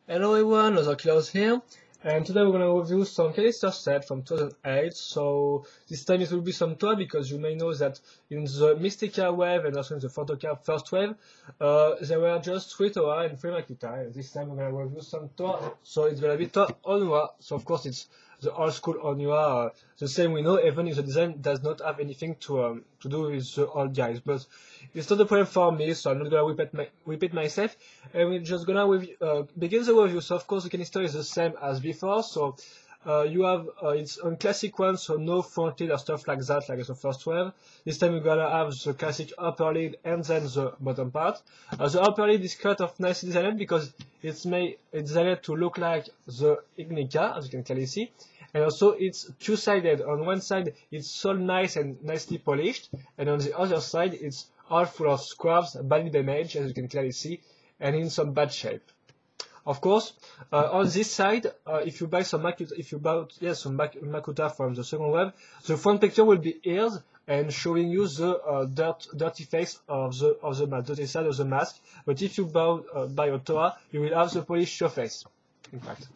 Hello everyone, Loser Klaus here, and today we're gonna review some canister set from 2008. So this time it will be some Toa because you may know that in the Mystica wave and also in the Photocard first wave, there were just 3 Toa and 3 Makuta. And this time we're gonna review some Toa, so it's gonna be Toa Onua. So of course it's the old school Onua, the same we know, even if the design does not have anything to do with the old guys. But it's not a problem for me, so I'm not gonna repeat myself, and we're just gonna begin the review. So of course the canister is the same as before. So you have it's a classic one, so no front lid or stuff like that, like the first wave. This time we're gonna have the classic upper lid and then the bottom part. The upper lid is kind of nicely designed because it's designed to look like the Ignica, as you can clearly see. And also it's two-sided. On one side it's so nice and nicely polished, and on the other side it's all full of scrubs, badly damaged, as you can clearly see, and in some bad shape. Of course, on this side, if you buy some Makuta from the second wave, the front picture will be ears and showing you the dirty face of the dirty side of the mask. But if you buy a Toa, you will have the polished surface. In fact.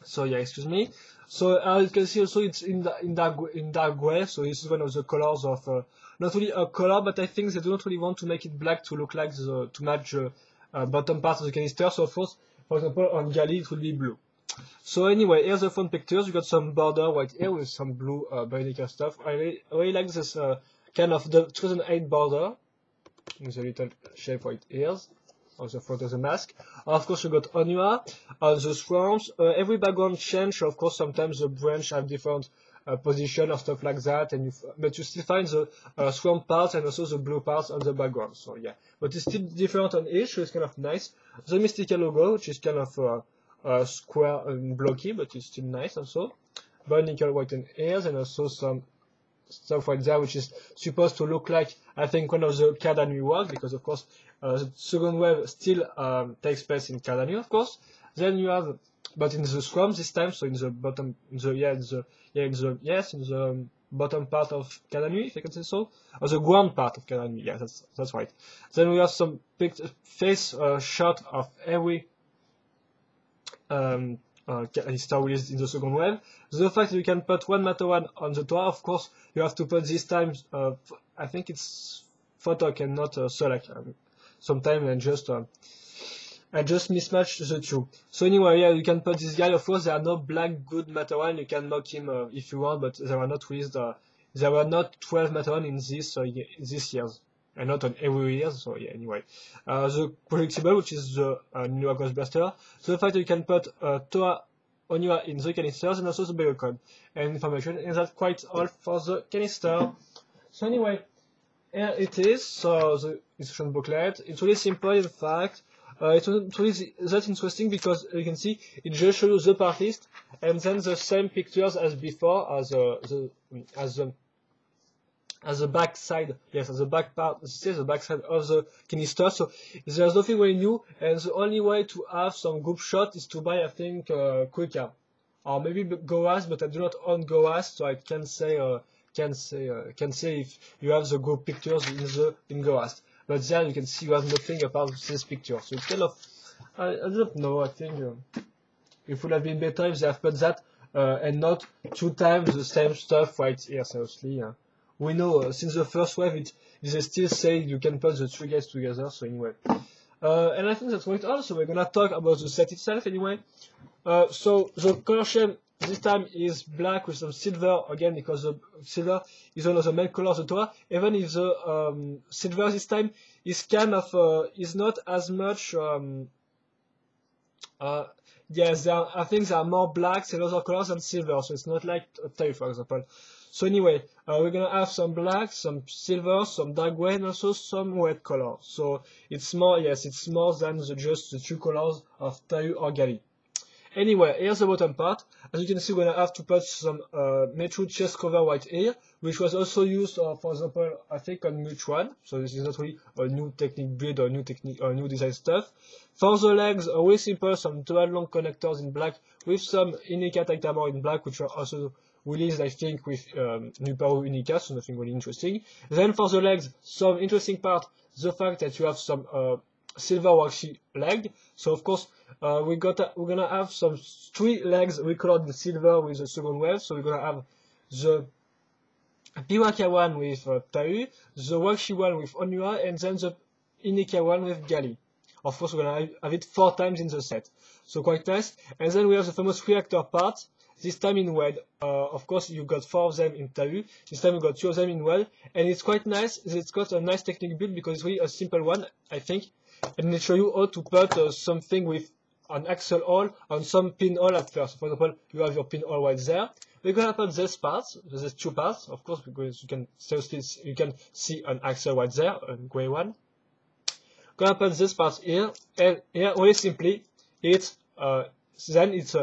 So yeah, excuse me. So as you can see, also it's in dark gray. So this is one of the colors of not really a color, but I think they do not really want to make it black to look like to match the bottom part of the canister. So of course, for example, on Gali it will be blue. So anyway, here's the front pictures. You got some border right here with some blue Bionicle stuff. I really like this kind of the 2008 border with a little shape right ears on the front of the mask. Of course, you got Onua, the swarms, every background change. Of course, sometimes the branch have different position or stuff like that, but you still find the swarm parts and also the blue parts on the background. So yeah, but it's still different on each, so it's kind of nice. The Mystica logo, which is kind of square and blocky, but it's still nice also. Bionicle white and ears, and also some stuff right there, which is supposed to look like, I think, one of the Cardanu work, because of course the second wave still takes place in Cardanu, of course. Then you have, but in the scrum this time, so in the bottom, in the bottom part of Cardanu, if I can say so, or the ground part of Cardanu. Yeah, that's right. Then we have some face shot of every canister released in the second wave. The fact that you can put one Matawan on the Toa, of course, you have to put this time, I think it's Photoc and not Select, sometime and just mismatch the two. So anyway, yeah, you can put this guy. Of course, there are no black good Matawan. You can mock him if you want, but there were not released. There were not 12 Matawan in this years, and not on every year. So yeah, anyway, the projectible, which is the new Ghost Blaster. So the fact that you can put Toa Onua in the canisters, and also the Bionicle and information, and that's quite all for the canister. So anyway, here it is. So the instruction booklet. It's really simple, in fact. It's really that interesting because you can see it just shows you the part list and then the same pictures as before as the back side. Yes, as the back part. This is the back side of the canister. So there's nothing really new, and the only way to have some group shot is to buy, I think, Quicker or maybe Goas, but I do not own Goas, so I can't say if you have the group pictures in Goas. But there you can see you have nothing about this picture. So it's kind of, I don't know, I think it would have been better if they have put that and not 2 times the same stuff right here, seriously. We know since the first wave, they still say you can put the 3 guys together, so anyway. And I think that's quite all, so we're gonna talk about the set itself anyway. So the color scheme this time is black with some silver, again because the silver is one of the main colors of the Toa, even if the silver this time is kind of is not as much yes, I think there are more blacks and other colors than silver, so it's not like a tail, for example. So anyway, we're gonna have some black, some silver, some dark gray, and also some red color. So it's more, yes, it's more than just the 2 colors of Tayu or Gali. Anyway, here's the bottom part. As you can see, we're gonna have to put some Metro chest cover right here, which was also used, for example, I think on Much 1. So this is not really a new technique build or new technique or new design stuff. For the legs, really simple, some dual long connectors in black with some Unica tight armor in black, which are also released, I think, with new power Unica, so nothing really interesting. Then for the legs, some interesting part, the fact that you have some silver waxy leg. So of course we're gonna have some 3 legs recolored in silver with the second wave. So we're gonna have the Biwaka one with Tau, the waxy one with Onua, and then the Inika one with Gali. Of course we're gonna have it 4 times in the set, so quite nice. And then we have the famous reactor part, this time in red. Of course you got 4 of them in Tau, this time you got 2 of them in red, and it's quite nice. It's got a nice technique build because it's really a simple one, I think, and it show you how to put something with an axle hole on some pinhole at first. For example, you have your pinhole right there. We're gonna put this parts, these 2 parts, of course, because you can see an axle right there, a gray one. Gonna put this part here, and here really simply, it's then it's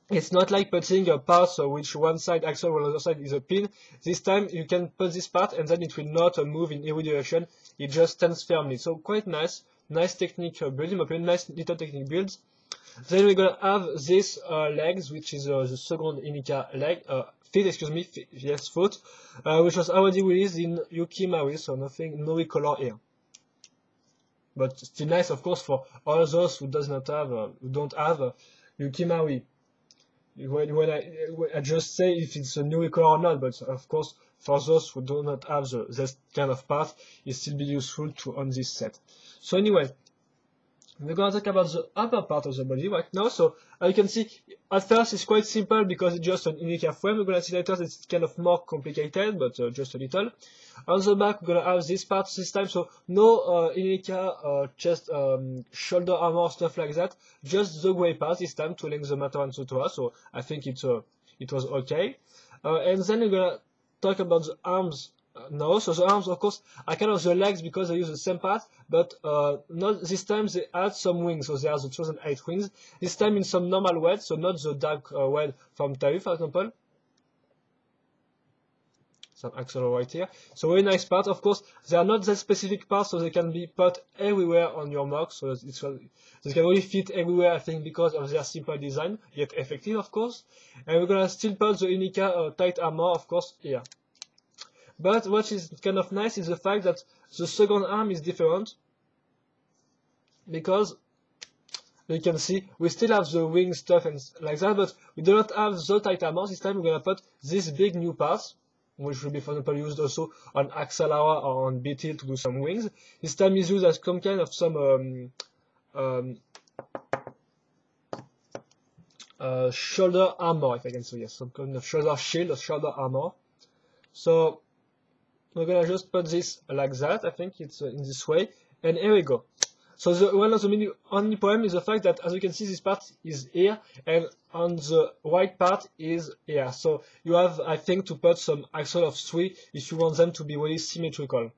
it's not like putting a part which one side axle while the other side is a pin. This time you can put this part and then it will not move in every direction. It just stands firmly. So quite nice, nice technique build, in my opinion, nice little technique builds. Then we're gonna have this legs, which is the second Inika leg, feet, excuse me, yes, foot, which was already released in Yuki Maui, so nothing, no recolor here. But still nice, of course, for all those who don't have Yuki Maui. When I just say if it's a new recolor or not, but of course, for those who do not have this kind of part, it still be useful to own this set. So anyway, we're gonna talk about the upper part of the body right now. So you can see at first it's quite simple because it's just an Inika frame. We're gonna see later that it's kind of more complicated, but just a little. On the back, we're gonna have this part this time, so no Inika chest, shoulder armor, stuff like that. Just the gray part this time to link the matter and the Toa. So I think it was okay. And then we're gonna talk about the arms. No, so the arms, of course, are kind of the legs because they use the same part, but not this time they add some wings, so they are the 2008 wings. This time in some normal red, so not the dark red from Tau, for example. Some axle right here. So very nice part. Of course, they are not that specific parts, so they can be put everywhere on your mark, so they can really fit everywhere, I think, because of their simple design, yet effective, of course. And we're gonna still put the Inika tight armor, of course, here. But what is kind of nice is the fact that the second arm is different, because you can see we still have the wing stuff and like that, but we do not have the tight armor. This time we're gonna put this big new part, which will be, for example, used also on Axelara or on BT to do some wings. This time is used as some kind of shoulder armor, if I can say, yes, some kind of shoulder shield or shoulder armor. So we're gonna just put this like that. I think it's in this way, and here we go. So one of the only problem is the fact that, as you can see, this part is here, and on the white part is here. So you have, I think, to put some axle of 3 if you want them to be really symmetrical.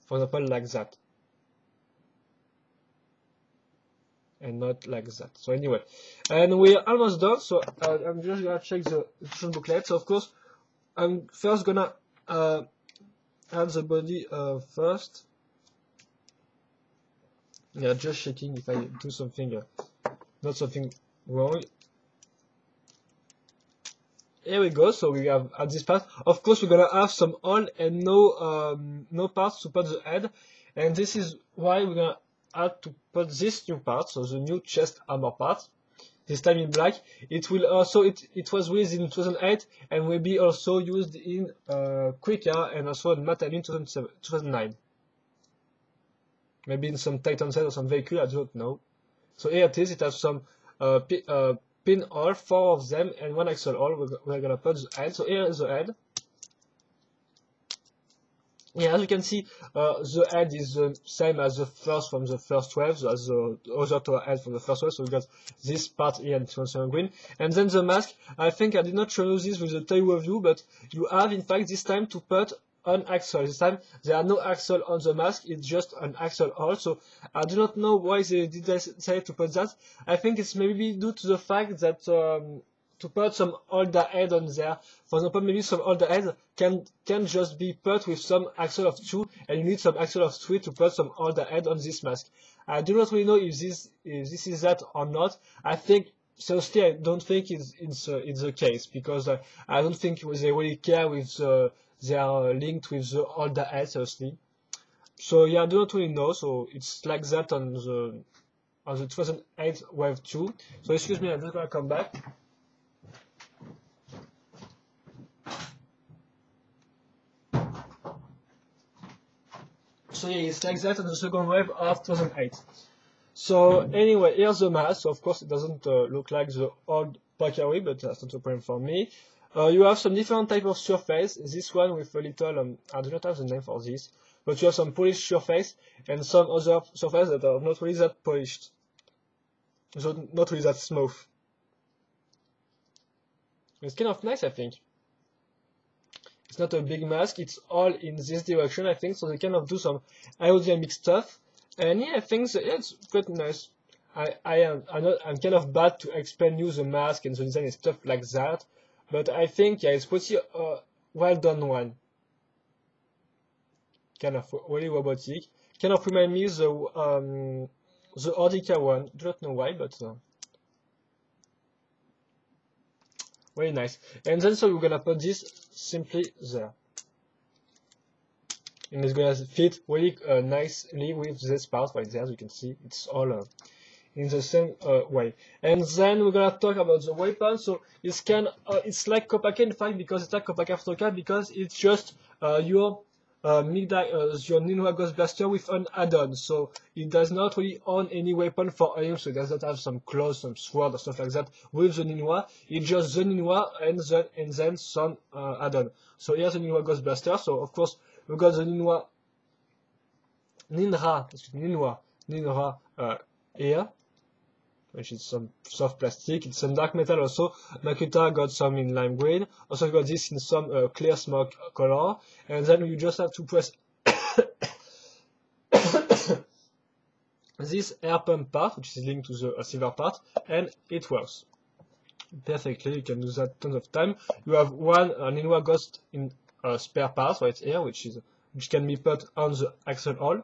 For example, like that. And not like that. So anyway, and we're almost done. So I'm just gonna check the instruction booklet. So of course, I'm first gonna add the body first. Yeah, just checking if I do something, not something wrong. Here we go. So we have at this part. Of course, we're gonna have some hole and no parts to put the head, and this is why we're gonna add to put this new part. So the new chest armor part. This time in black. It will also it was released in 2008 and will be also used in Quicker and also in Matali in 2009. Maybe in some Titan set or some vehicle, I don't know. So here it is. It has some pin hole, 4 of them, and 1 axle hole. We're gonna put the head. So here is the head. Yeah, as you can see, the head is the same as the first from the first wave, as the other Toa head from the first wave. So we got this part here in 27 green, and then the mask. I think I did not show you this with the tail review, but you have in fact this time to put an axle. This time there are no axle on the mask; it's just an axle hole. So I do not know why they decided to put that. I think it's maybe due to the fact that to put some older head on there. For example, maybe some older head can just be put with some axle of 2, and you need some axle of 3 to put some older head on this mask. I do not really know if this is that or not. I think seriously, I don't think it's the case, because I don't think they really care with they are linked with the older head, seriously. So yeah, I do not really know. So it's like that on the 2008 Wave 2. So excuse me, I'm just gonna come back. So yeah, it's like that on the second wave of 2008. So anyway, here's the mask. So of course it doesn't look like the old Pacari, but that's not a problem for me. You have some different type of surface. This one with a little, I do not have the name for this, but you have some polished surface and some other surface that are not really that polished. So not really that smooth. It's kind of nice, I think. It's not a big mask, it's all in this direction, I think, so they kind of do some aerodynamic stuff. And yeah, I think yeah, it's quite nice. I'm kind of bad to explain you the mask and the design and stuff like that, but I think yeah, it's pretty well done one. Kind of really robotic. Kind of remind me the Ordica one. Do not know why, but very nice. And then so we're gonna put this simply there. And it's gonna fit really nicely with this part right there. As you can see, it's all in the same way. And then we're gonna talk about the weapon. So it's it's like Kopaka in fact, because it's like Kopaka Photoka, because it's just your Ninja Ghost Blaster with an add-on. So it does not really own any weapon for him, so it does not have some claws, some sword or stuff like that with the Ninja. It's just the Ninja and then some add-on. So here's the Ninja Ghost Blaster. So of course we got the Ninja here, which is some soft plastic. It's some dark metal also. Makuta got some in lime green. Also got this in some clear smoke color. And then you just have to press this air pump part, which is linked to the silver part, and it works perfectly. You can do that tons of time. You have one Ninja Ghost in spare part right here, which can be put on the axle hole.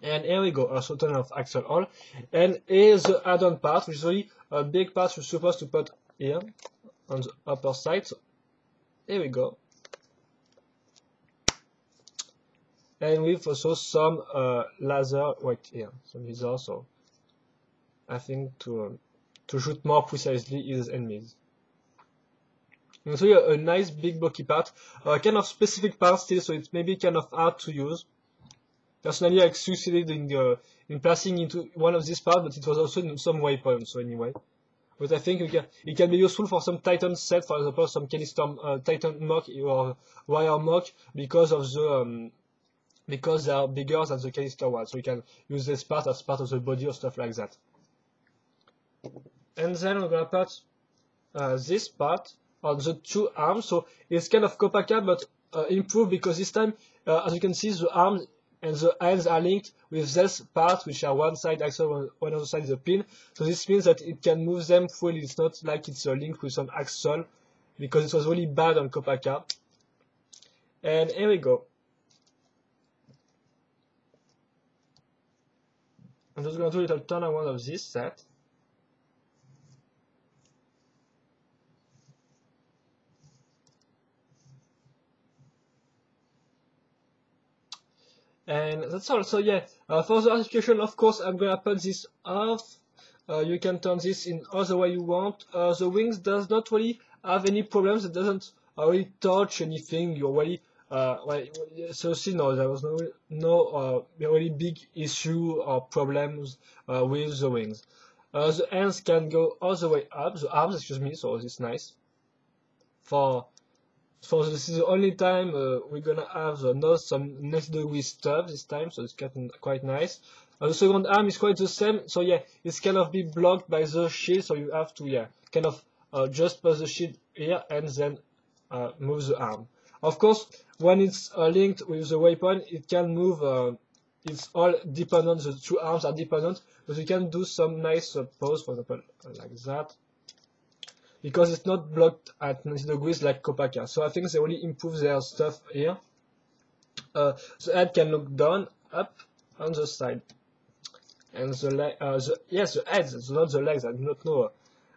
And here we go, also ton of axle hole. And here's the add-on part, which is really a big part you're supposed to put here on the upper side. So here we go. And with also some laser right here, some laser, so I think to shoot more precisely his enemies. And so yeah, a nice big bulky part, kind of specific part still, so it's maybe kind of hard to use. Personally, I succeeded in passing into one of these parts, but it was also in some waypoints, so anyway. But I think it can be useful for some Titan set, for example, some Callister Titan mock or wire mock, because of the because they are bigger than the Callister one, so you can use this part as part of the body or stuff like that. And then we're gonna put this part on the two arms, so it's kind of Kopaka, but improved, because this time, as you can see, the arms and the hands are linked with this part, which are one side axle, one other side is a pin. So this means that it can move them fully. It's not like it's linked with some axle, because it was really bad on Kopaka. And here we go. I'm just going to do a little turn around of this set. And that's all. So yeah, for the articulation, of course, I'm gonna put this off. You can turn this in other way you want. The wings does not really have any problems. It doesn't really touch anything. You're really so see, no, there was no really big issue or problems with the wings. The hands can go all the way up. The arms, excuse me. So this is nice. So this is the only time we're gonna have some 90-degree stuff this time, so it's quite nice. The second arm is quite the same, so yeah, it's kind of be blocked by the shield, so you have to kind of just put the shield here and then move the arm. Of course, when it's linked with the weapon, it can move. It's all dependent. The two arms are dependent, but you can do some nice pose, for example, like that. Because it's not blocked at 90 degrees like Kopaka. So I think they really improve their stuff here. The head can look down, up, on the side. And the head, not the legs, I do not know.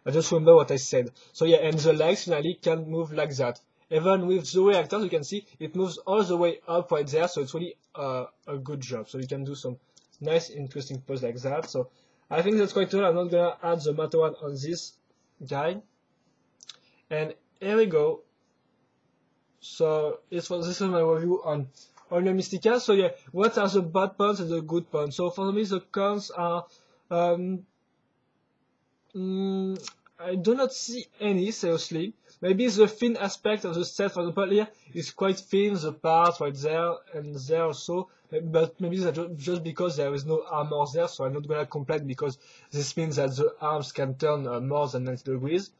I just remember what I said. So yeah, and the legs finally can move like that. even with the reactors, you can see it moves all the way up right there, so it's really a good job. So you can do some nice, interesting pose like that. So I think that's quite cool. I'm not gonna add the matter one on this guy. And here we go. So this is my review on Onua Mystica. So yeah, what are the bad points and the good points? So for me, the cons are I do not see any, seriously. Maybe the thin aspect of the set, for example, here is quite thin, the part right there and there also, but maybe that's just because there is no armor there, so I'm not gonna complain because this means that the arms can turn more than 90 degrees.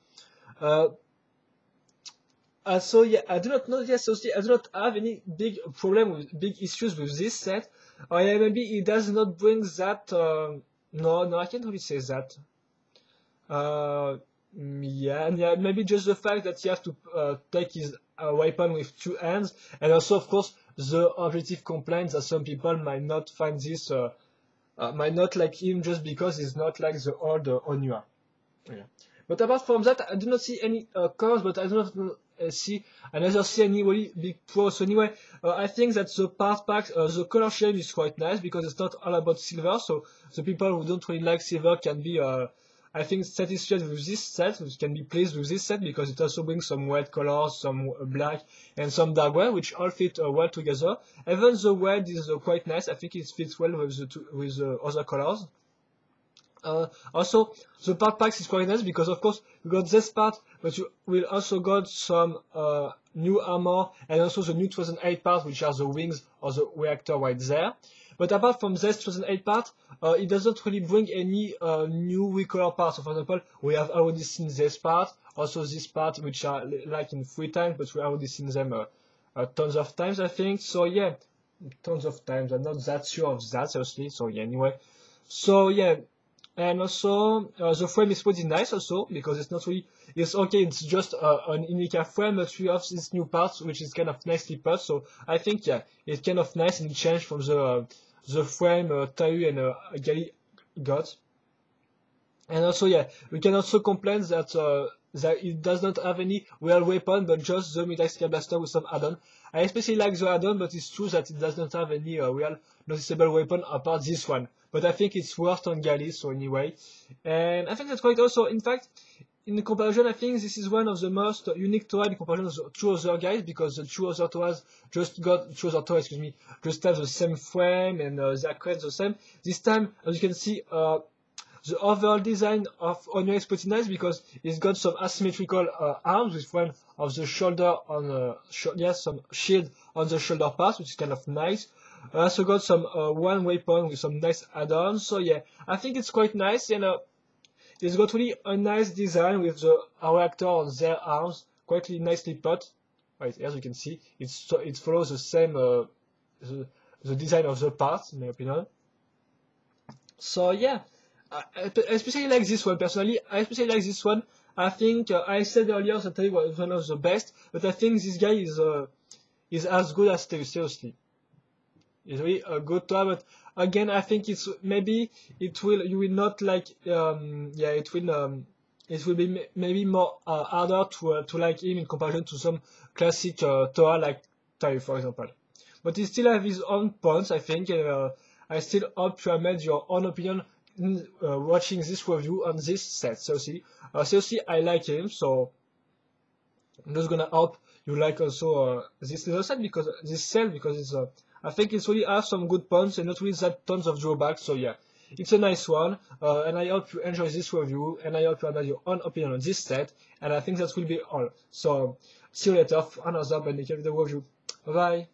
So yeah, I do not know, yes, seriously, I do not have any big issues with this set. Or yeah, maybe it does not bring that, no, I can't really say that. Yeah, and yeah, maybe just the fact that you have to take his weapon with two hands, and also, of course, the objective complaint that some people might not find this, might not like him just because he's not like the old Onua. Yeah. But apart from that, I do not see any cons, but I do not see any really big pros. So anyway, I think that the part pack, the color scheme is quite nice because it's not all about silver. So the people who don't really like silver can be, I think, satisfied with this set, which can be pleased with this set because it also brings some white colors, some black, and some dark red, which all fit well together. Even the red is quite nice. I think it fits well with the other colors. Also, the part packs is quite nice because, of course, you got this part, but you will also got some new armor and also the new 2008 part, which are the wings of the reactor right there. But apart from this 2008 part, it doesn't really bring any new recolor parts. So, for example, we have already seen this part, also this part, which are like in 3 times, but we already seen them tons of times, I think. So yeah, tons of times. I'm not that sure of that, seriously. So yeah, anyway. So yeah. And also, the frame is pretty nice also, because it's not really, it's okay, it's just an Indica frame, but we have this new part, which is kind of nicely put, so I think, yeah, it's kind of nice and changed from the frame Tayu and Gali got. And also, yeah, we can also complain that that it does not have any real weapon, but just the Mythical Blaster with some add-on. I especially like the add-on, but it's true that it does not have any real noticeable weapon apart this one. But I think it's worth on Gali, so anyway. And I think that's quite also, in fact, in comparison, I think this is one of the most unique Toa in comparison to the two other guys, because the two other Toas just have the same frame and their cranes the same. This time, as you can see, the overall design of Onua is pretty nice because it's got some asymmetrical arms with one of the shoulder on some shield on the shoulder part, which is kind of nice. I also got some one weapon with some nice add-ons. So yeah, I think it's quite nice, and it's got really a nice design with the reactor on their arms, quite nicely put. Right, as you can see, it follows the same the design of the parts, in my opinion. So yeah. I especially like this one personally. I especially like this one. I think I said earlier that it was one of the best, but I think this guy is as good as Tayu, seriously. It's really a good toy, but again, I think it's maybe you will not like it will be maybe more harder to like him in comparison to some classic toy like Tayu, for example. But he still have his own points, I think, and I still hope you have made your own opinion watching this review on this set. Seriously, I like him, so I'm just gonna hope you like also this little set because it's I think it's really has some good points and not really that tons of drawbacks. So yeah, it's a nice one, and I hope you enjoy this review, and I hope you have your own opinion on this set, and I think that will be all. So see you later for another Bionicle video review. Bye bye.